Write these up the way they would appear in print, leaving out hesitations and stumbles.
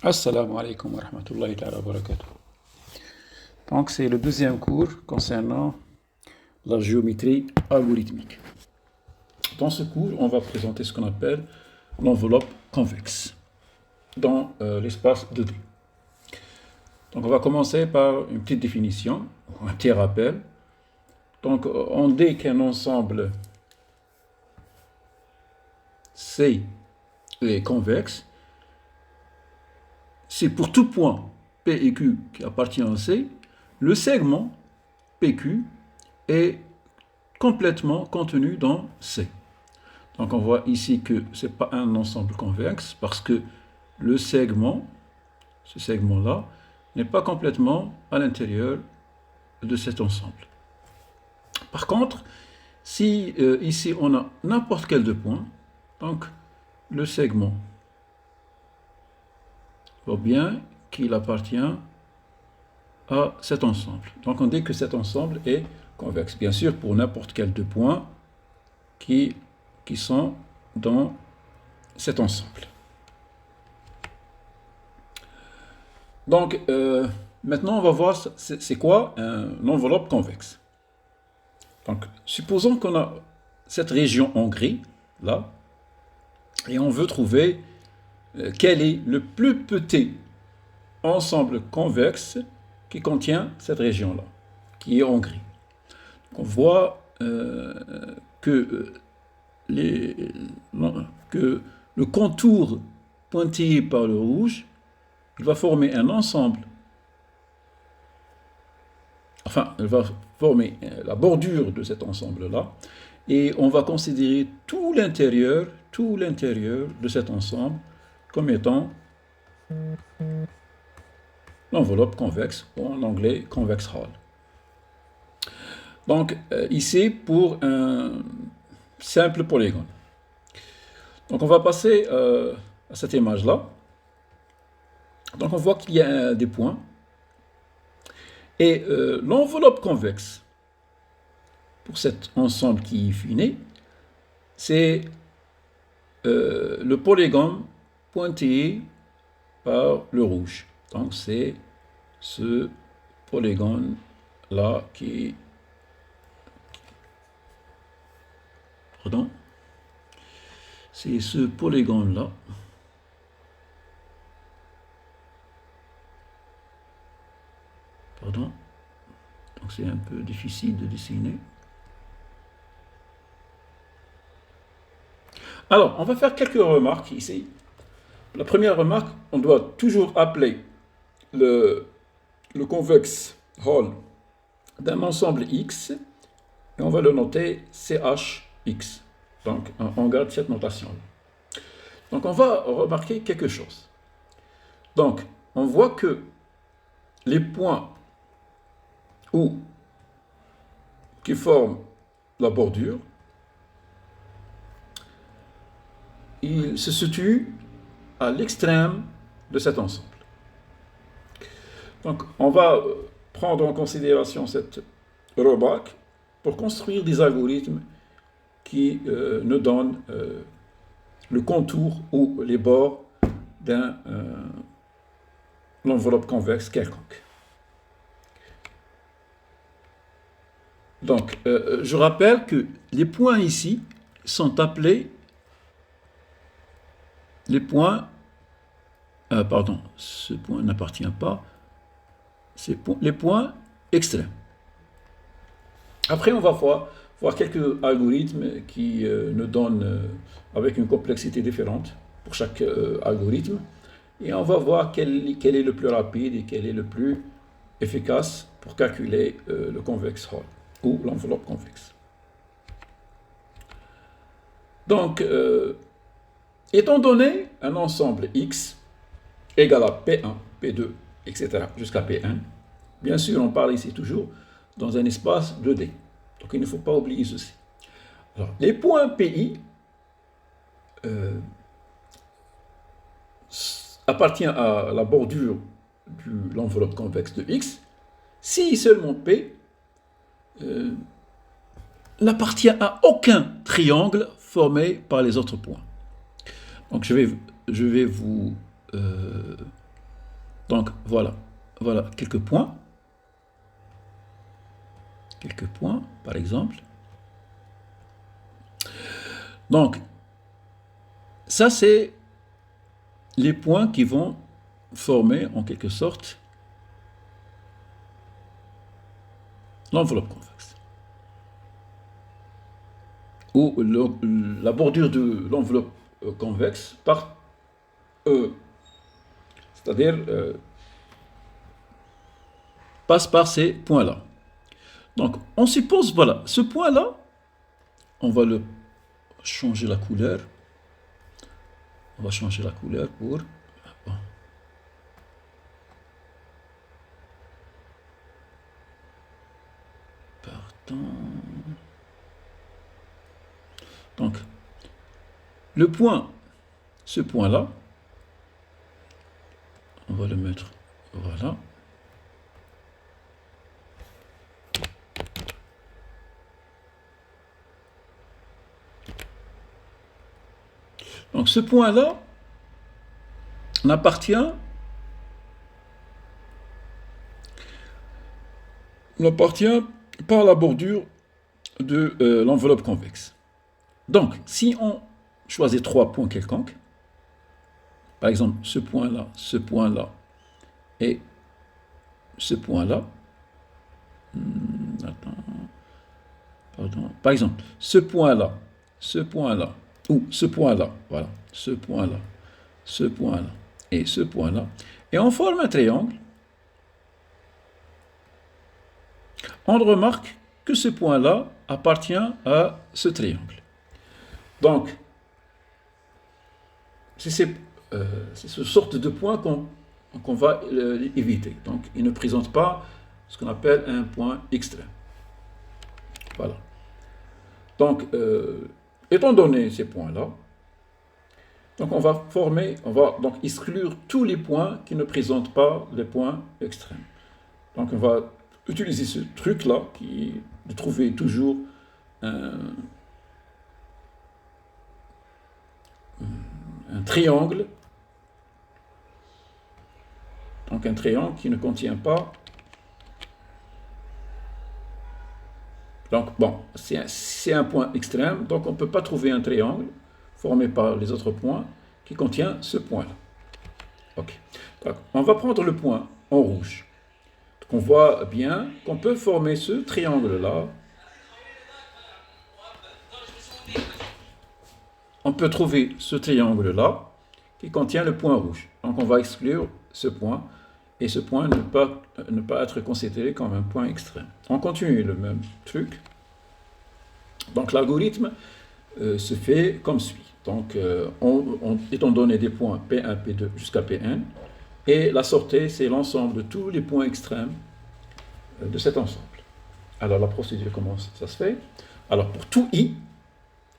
Assalamu alaikum wa rahmatullahi ta'ala wa barakatuh. Donc, c'est le deuxième cours concernant la géométrie algorithmique. Dans ce cours, on va présenter ce qu'on appelle l'enveloppe convexe dans l'espace 2D. Donc, on va commencer par une petite définition, un petit rappel. Donc, on dit qu'un ensemble C est convexe. C'est pour tout point P et Q qui appartient à C, le segment PQ est complètement contenu dans C. Donc on voit ici que ce n'est pas un ensemble convexe parce que le segment, ce segment-là, n'est pas complètement à l'intérieur de cet ensemble. Par contre, si ici on a n'importe quel deux points, donc le segment voit bien qu'il appartient à cet ensemble. Donc on dit que cet ensemble est convexe. Bien sûr, pour n'importe quel deux points qui sont dans cet ensemble. Donc, maintenant, on va voir c'est quoi une enveloppe convexe. Donc, supposons qu'on a cette région en gris, là, et on veut trouver quel est le plus petit ensemble convexe qui contient cette région-là, qui est en gris. Donc, on voit que le contour pointillé par le rouge, il va former un ensemble, enfin, il va former la bordure de cet ensemble-là, et on va considérer tout l'intérieur de cet ensemble comme étant l'enveloppe convexe, ou en anglais convex hull. Donc, ici, pour un simple polygone. Donc, on va passer à cette image-là. Donc, on voit qu'il y a des points. Et l'enveloppe convexe, pour cet ensemble qui est fini, c'est le polygone pointillé par le rouge. Donc, c'est ce polygone-là qui... Pardon. C'est ce polygone-là. Pardon. Donc, c'est un peu difficile de dessiner. Alors, on va faire quelques remarques ici. La première remarque, on doit toujours appeler le convex hull d'un ensemble X, et on va le noter CHX. Donc, on garde cette notation. Donc, on va remarquer quelque chose. Donc, on voit que les points qui forment la bordure, ils se situent à l'extrême de cet ensemble. Donc, on va prendre en considération cette remarque pour construire des algorithmes qui nous donnent le contour ou les bords d'une enveloppe convexe quelconque. Donc, je rappelle que les points ici sont appelés les points... pardon, ce point n'appartient pas. C'est les points extrêmes. Après, on va voir quelques algorithmes qui nous donnent, avec une complexité différente pour chaque algorithme. Et on va voir quel est le plus rapide et quel est le plus efficace pour calculer le convex hull ou l'enveloppe convexe. Donc, étant donné un ensemble X égal à P1, P2, etc. jusqu'à P1, bien sûr, on parle ici toujours dans un espace 2D. Donc, il ne faut pas oublier ceci. Alors, les points PI appartiennent à la bordure de l'enveloppe convexe de X si seulement P n'appartient à aucun triangle formé par les autres points. Donc, je vais vous voilà, voilà quelques points. Quelques points, par exemple. Donc, ça, c'est les points qui vont former, en quelque sorte, l'enveloppe convexe. Ou la bordure de l'enveloppe convexe par E. C'est-à-dire, passe par ces points-là. Donc, on suppose, voilà, ce point-là, on va le changer la couleur. On va changer la couleur pour... Bon. Pardon. Donc, le point, ce point-là, on va le mettre, voilà. Donc, ce point-là n'appartient par la bordure de l'enveloppe convexe. Donc, si on choisit 3 points quelconques, par exemple ce point-là et ce point-là, par exemple ce point-là, ou ce point-là, voilà, ce point-là et ce point-là, et on forme un triangle, on remarque que ce point-là appartient à ce triangle. Donc, c'est ce sorte de point qu'on va éviter. Donc, il ne présente pas ce qu'on appelle un point extrême. Voilà. Donc, étant donné ces points-là, donc on va donc exclure tous les points qui ne présentent pas les points extrêmes. Donc, on va utiliser ce truc-là de trouver toujours un triangle. Donc un triangle qui ne contient pas... Donc bon, c'est un point extrême, donc on ne peut pas trouver un triangle formé par les autres points qui contient ce point-là. Ok. Donc, on va prendre le point en rouge. Donc on voit bien qu'on peut former ce triangle-là. On peut trouver ce triangle-là qui contient le point rouge. Donc on va exclure ce point, et ce point ne pas être considéré comme un point extrême. On continue le même truc. Donc l'algorithme se fait comme suit. Donc étant donné des points P1, P2 jusqu'à Pn, et la sortie, c'est l'ensemble de tous les points extrêmes de cet ensemble. Alors la procédure, comment ça se fait? Alors pour tout I,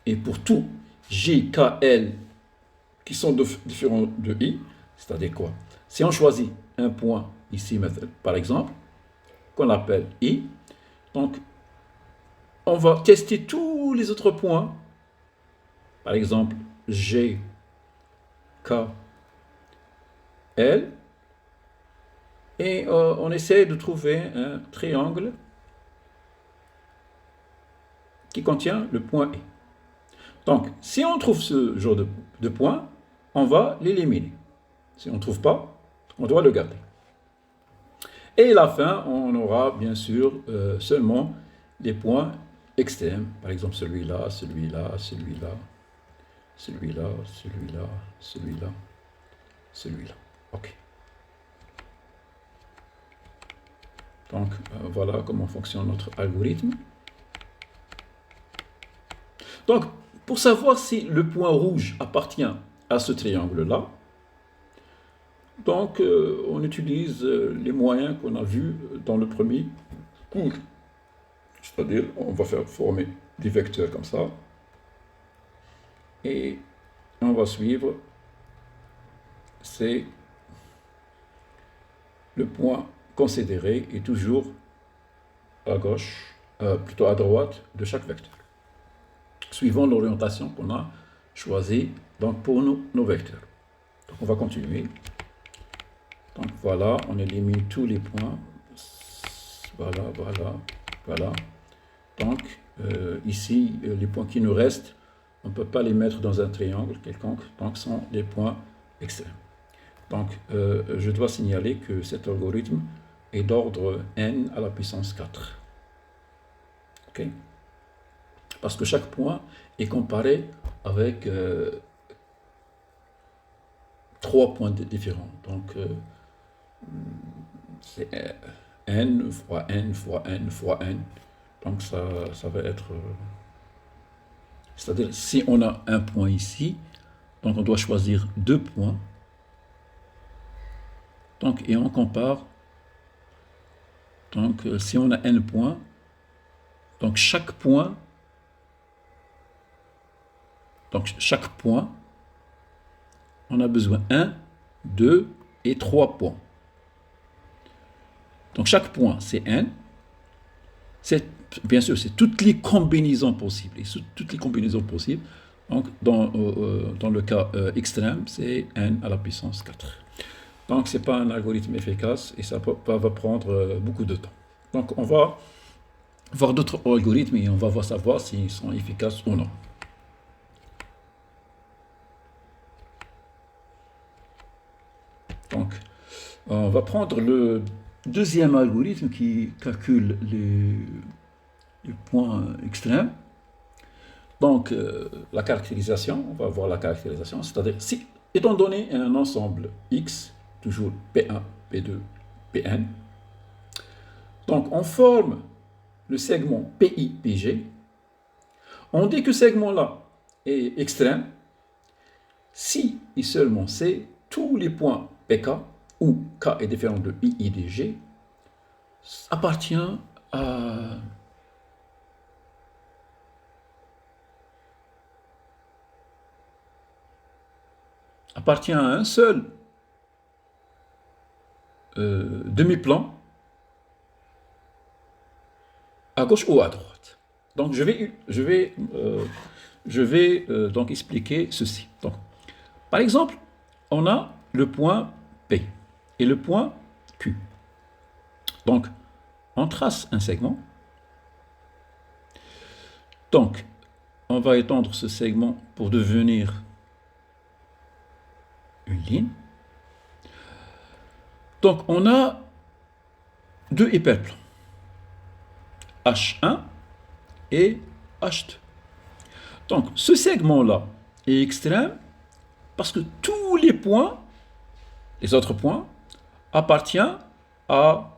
et pour tout J, K, L, qui sont différents de I, c'est-à-dire quoi? Si on choisit un point ici, par exemple, qu'on appelle I, donc on va tester tous les autres points, par exemple G, K, L, et on essaie de trouver un triangle qui contient le point I. Donc, si on trouve ce genre de points, on va l'éliminer. Si on ne trouve pas, on doit le garder. Et à la fin, on aura bien sûr seulement les points extrêmes. Par exemple, celui-là, celui-là, celui-là, celui-là, celui-là, celui-là, celui-là. OK. Donc, voilà comment fonctionne notre algorithme. Donc, pour savoir si le point rouge appartient à ce triangle-là, donc on utilise les moyens qu'on a vus dans le premier cours. C'est-à-dire, on va faire former des vecteurs comme ça, et on va suivre, c'est le point considéré est toujours à gauche, plutôt à droite de chaque vecteur, suivant l'orientation qu'on a choisie donc pour nos vecteurs. Donc on va continuer. Donc voilà, on élimine tous les points. Voilà, voilà, voilà. Donc, ici, les points qui nous restent, on ne peut pas les mettre dans un triangle quelconque, donc ce sont des points extrêmes. Donc, je dois signaler que cet algorithme est d'ordre n à la puissance 4. OK? Parce que chaque point est comparé avec 3 points différents. Donc, c'est n fois n fois n fois n. Donc, ça va être... c'est-à-dire, si on a un point ici, donc on doit choisir 2 points. Donc, et on compare. Donc, si on a n points, donc chaque point, on a besoin 1, 2 et 3 points. Donc, chaque point, c'est n. Bien sûr, c'est toutes les combinaisons possibles. Et toutes les combinaisons possibles, donc, dans le cas extrême, c'est n à la puissance 4. Donc, ce n'est pas un algorithme efficace et ça va prendre beaucoup de temps. Donc, on va voir d'autres algorithmes et on va savoir s'ils sont efficaces ou non. Donc, on va prendre le deuxième algorithme qui calcule les points extrêmes. Donc, la caractérisation, on va voir la caractérisation, c'est-à-dire, si, étant donné un ensemble X, toujours P1, P2, Pn, donc on forme le segment PI, PG, on dit que ce segment-là est extrême si et seulement si tous les points PK, où K est différent de I de G, appartient à un seul demi-plan à gauche ou à droite. Donc je vais donc expliquer ceci. Donc, par exemple, on a le point P et le point Q. Donc, on trace un segment. Donc, on va étendre ce segment pour devenir une ligne. Donc, on a deux hyperplans, H1 et H2. Donc, ce segment-là est extrême parce que tous les points, les autres points, appartiennent à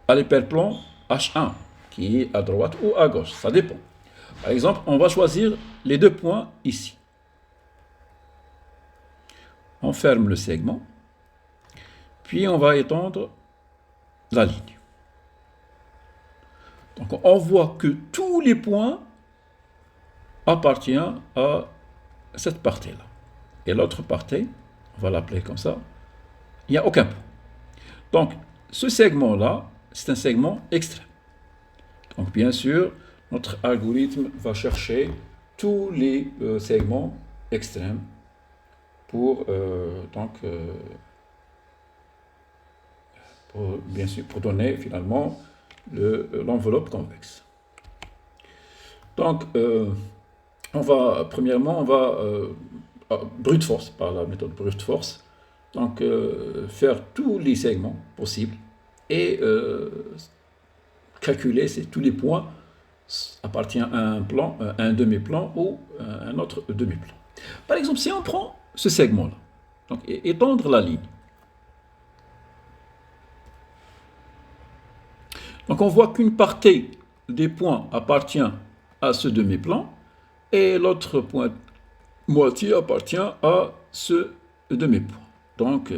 l'hyperplan H1, qui est à droite ou à gauche, ça dépend. Par exemple, on va choisir les deux points ici. On ferme le segment, puis on va étendre la ligne. Donc on voit que tous les points appartiennent à cette partie-là. Et l'autre partie, on va l'appeler comme ça, il n'y a aucun point. Donc ce segment-là, c'est un segment extrême. Donc bien sûr, notre algorithme va chercher tous les segments extrêmes pour bien sûr, pour donner finalement l'enveloppe convexe. Donc, premièrement, on va brute force, par la méthode brute force, donc faire tous les segments possibles et calculer si tous les points appartiennent à un plan, un demi-plan ou un autre demi-plan. Par exemple, si on prend ce segment-là, donc étendre la ligne. Donc on voit qu'une partie des points appartient à ce demi-plan et l'autre moitié appartient à ce demi-plan. Donc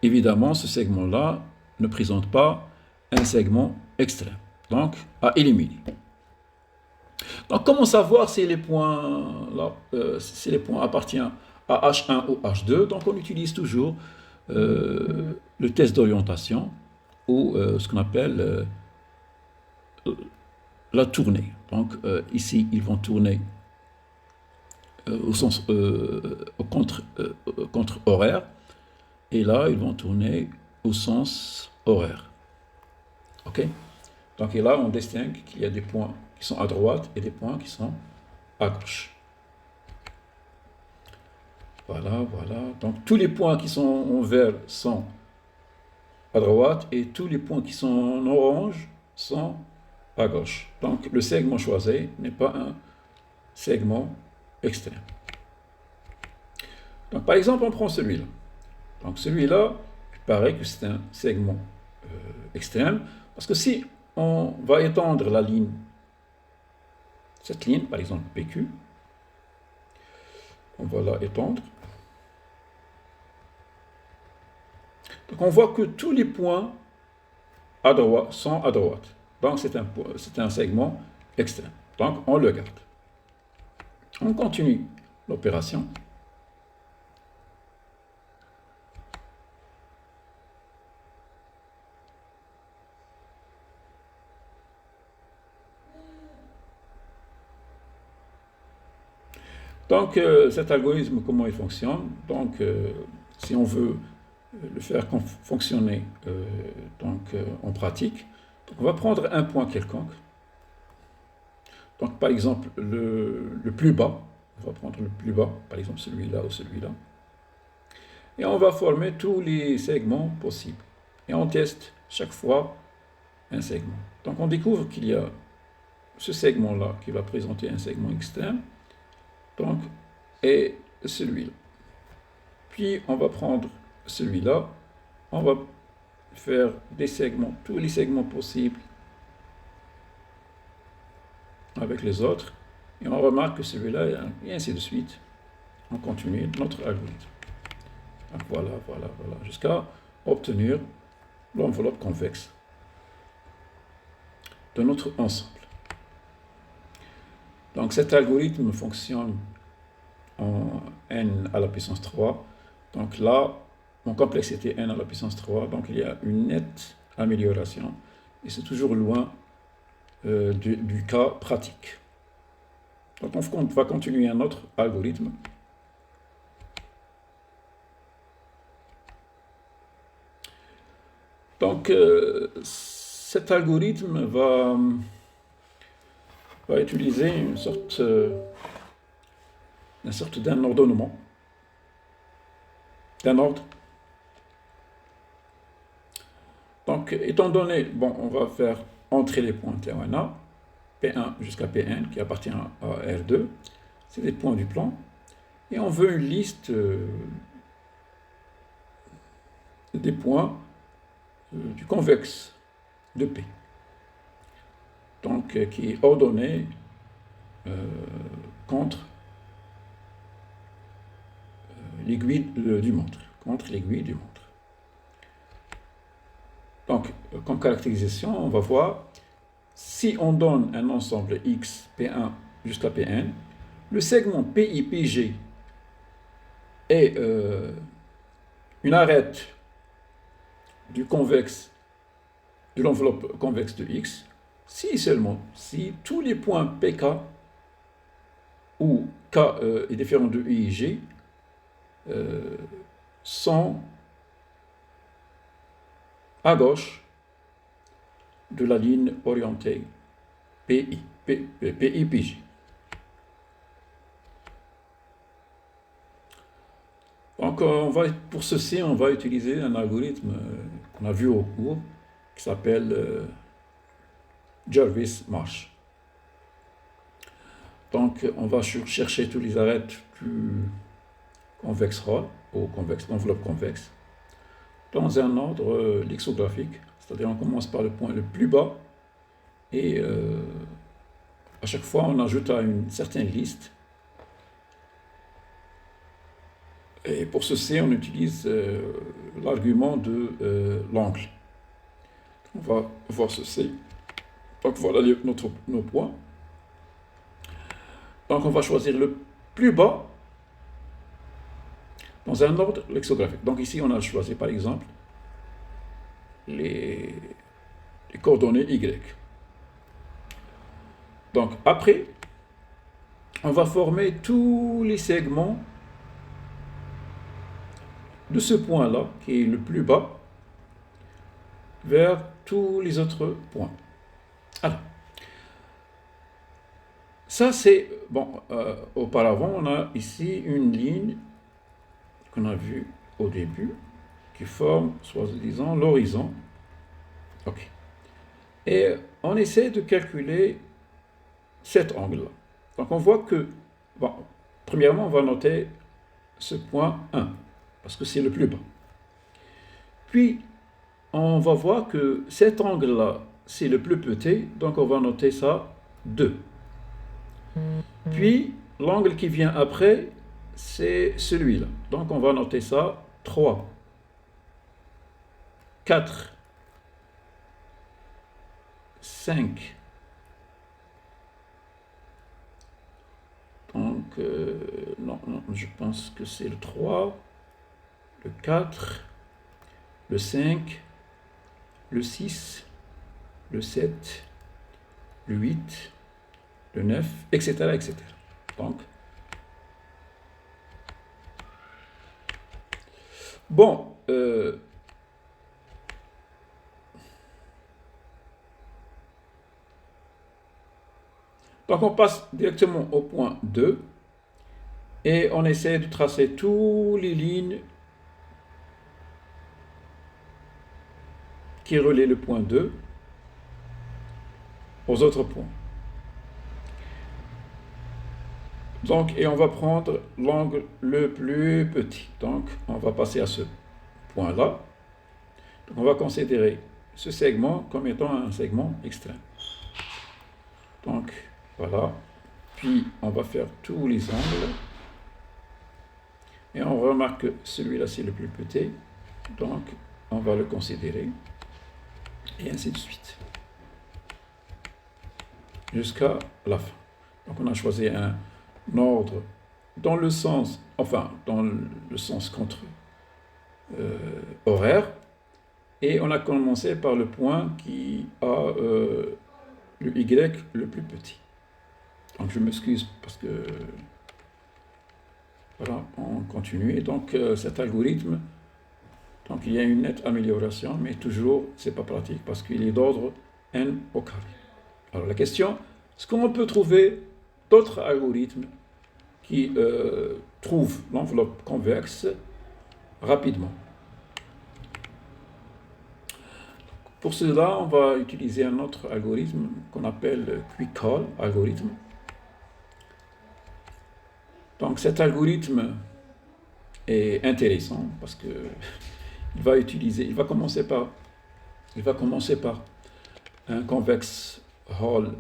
évidemment ce segment-là ne présente pas un segment extrême, donc à éliminer. Donc comment savoir si les points appartiennent à H1 ou H2? Donc on utilise toujours le test d'orientation ou ce qu'on appelle la tournée. Donc ici ils vont tourner au sens au contre horaire, et là ils vont tourner au sens horaire. Ok? Donc et là on distingue qu'il y a des points qui sont à droite et des points qui sont à gauche. Voilà, voilà. Donc tous les points qui sont en vert sont à droite et tous les points qui sont en orange sont à gauche. Donc le segment choisi n'est pas un segment extrême. Donc par exemple, on prend celui-là. Donc celui-là, il paraît que c'est un segment extrême, parce que si on va étendre la ligne, cette ligne, par exemple PQ, on va la étendre. Donc on voit que tous les points à droite sont à droite. Donc c'est un segment extrême. Donc on le garde. On continue l'opération. Donc cet algorithme, comment il fonctionne? Donc si on veut le faire fonctionner en pratique, on va prendre un point quelconque. Donc par exemple le plus bas, on va prendre le plus bas, par exemple celui-là ou celui-là. Et on va former tous les segments possibles. Et on teste chaque fois un segment. Donc on découvre qu'il y a ce segment-là qui va présenter un segment extrême, donc, et celui-là. Puis on va prendre celui-là, on va faire des segments, tous les segments possibles avec les autres, et on remarque que celui-là, et ainsi de suite. On continue notre algorithme. Donc voilà, voilà, voilà, jusqu'à obtenir l'enveloppe convexe de notre ensemble. Donc cet algorithme fonctionne en n à la puissance 3. Donc là, en complexité n à la puissance 3, donc il y a une nette amélioration, et c'est toujours loin du cas pratique. Donc on va continuer un autre algorithme. Donc cet algorithme va utiliser une sorte d'un ordonnement, d'un ordre. Donc, étant donné, bon, on va faire entrer les points T1A, P1 jusqu'à Pn, qui appartient à R2, c'est des points du plan, et on veut une liste des points du convexe de P, donc qui est ordonné contre l'aiguille du montre, Donc, comme caractérisation, on va voir, si on donne un ensemble X, P1 jusqu'à Pn, le segment PI-PG est une arête du convexe, de l'enveloppe convexe de X, si seulement, si tous les points PK où K est différent de I et G sont à gauche de la ligne orientée PI-PJ. Donc, pour ceci, on va utiliser un algorithme qu'on a vu au cours, qui s'appelle Jarvis-Marsh. Donc, on va chercher tous les arêtes du convexe Hall, ou l'enveloppe convexe, dans un ordre lexicographique, c'est-à-dire on commence par le point le plus bas, et à chaque fois on ajoute à une certaine liste. Et pour ceci, on utilise l'argument de l'angle. On va voir ceci. Donc voilà nos points. Donc on va choisir le plus bas dans un ordre lexicographique. Donc ici, on a choisi par exemple les coordonnées Y. Donc après, on va former tous les segments de ce point-là, qui est le plus bas, vers tous les autres points. Alors, ça c'est, bon, auparavant, on a ici une ligne qu'on a vue au début, qui forme, soi-disant, l'horizon. Ok. Et on essaie de calculer cet angle-là. Donc on voit que, bon, premièrement, on va noter ce point 1, parce que c'est le plus bas. Puis, on va voir que cet angle-là, c'est le plus petit, donc on va noter ça 2. Puis, l'angle qui vient après, c'est celui-là. Donc on va noter ça 3, 4, 5. Donc, non, je pense que c'est le 3, le 4, le 5, le 6, le 7, le 8, le 9, etc., etc. Donc, bon, donc on passe directement au point 2 et on essaie de tracer toutes les lignes qui relient le point 2 aux autres points. Donc, et on va prendre l'angle le plus petit. Donc, on va passer à ce point-là. On va considérer ce segment comme étant un segment extrême. Donc, voilà. Puis, on va faire tous les angles. Et on remarque que celui-là, c'est le plus petit. Donc, on va le considérer. Et ainsi de suite. Jusqu'à la fin. Donc, on a choisi un ordre dans le sens, enfin, dans le sens contre horaire. Et on a commencé par le point qui a le Y le plus petit. Donc je m'excuse parce que voilà, on continue. Et donc cet algorithme, donc il y a une nette amélioration, mais toujours c'est pas pratique parce qu'il est d'ordre n au carré. Alors la question, est-ce qu'on peut trouver d'autres algorithmes qui trouvent l'enveloppe convexe rapidement? Pour cela, on va utiliser un autre algorithme qu'on appelle Quick-Call algorithme. Donc cet algorithme est intéressant parce que il va commencer par un convexe Hall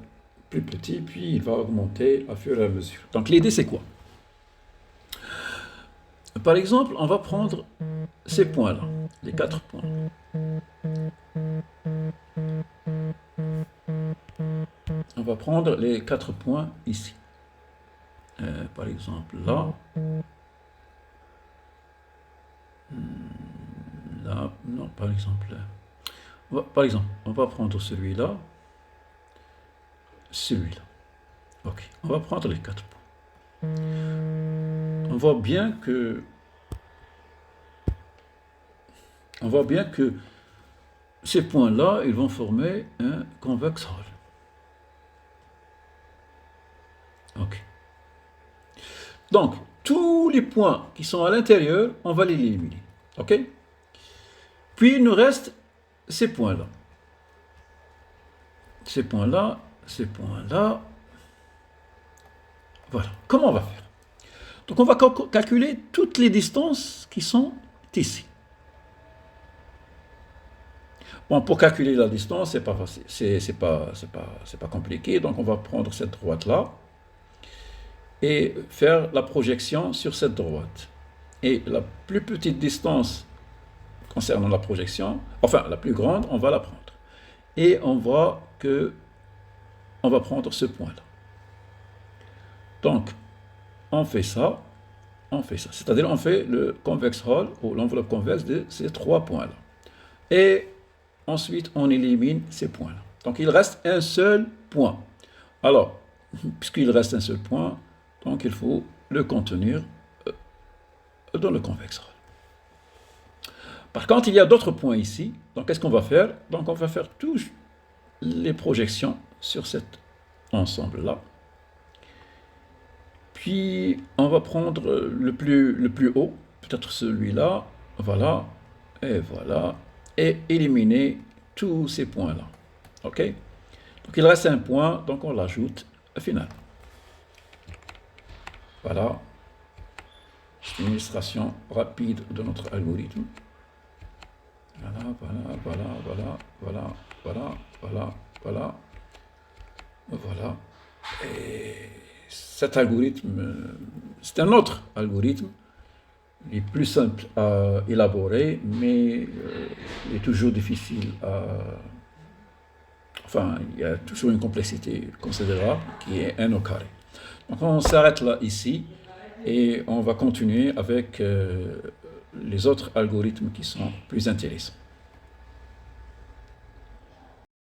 plus petit, puis il va augmenter à fur et à mesure. Donc l'idée c'est quoi? Par exemple, on va prendre ces points-là, les 4 points. On va prendre les 4 points ici. Par exemple, là. Là, non, par exemple. On va prendre celui-là. Celui-là. Ok, on va prendre les 4 points. On voit bien que ces points-là, ils vont former un convexe Hall. Ok. Donc, tous les points qui sont à l'intérieur, on va les éliminer. Ok? Puis, il nous reste ces points-là. Ces points-là, ces points-là. Voilà. Comment on va faire? Donc, on va calculer toutes les distances qui sont ici. Bon, pour calculer la distance, c'est pas facile, c'est pas compliqué. Donc, on va prendre cette droite-là et faire la projection sur cette droite. Et la plus petite distance concernant la projection, enfin la plus grande, on va la prendre. Et on voit que on va prendre ce point-là. Donc, on fait ça. C'est-à-dire on fait le convex Hall ou l'enveloppe convexe de ces 3 points-là. Et ensuite, on élimine ces points-là. Donc, il reste un seul point. Alors, puisqu'il reste un seul point, Donc il faut le contenir dans le convexe. Par contre, il y a d'autres points ici. Donc qu'est-ce qu'on va faire? Donc on va faire tous les projections sur cet ensemble-là. Puis on va prendre le plus haut, peut-être celui-là, voilà, et éliminer tous ces points-là. OK? Donc il reste un point, donc on l'ajoute au final. Voilà. Une illustration rapide de notre algorithme. Voilà. Et cet algorithme, c'est un autre algorithme. Il est plus simple à élaborer, mais il est toujours difficile à... Enfin, il y a toujours une complexité considérable qui est 1 au carré. Donc on s'arrête là ici et on va continuer avec les autres algorithmes qui sont plus intéressants.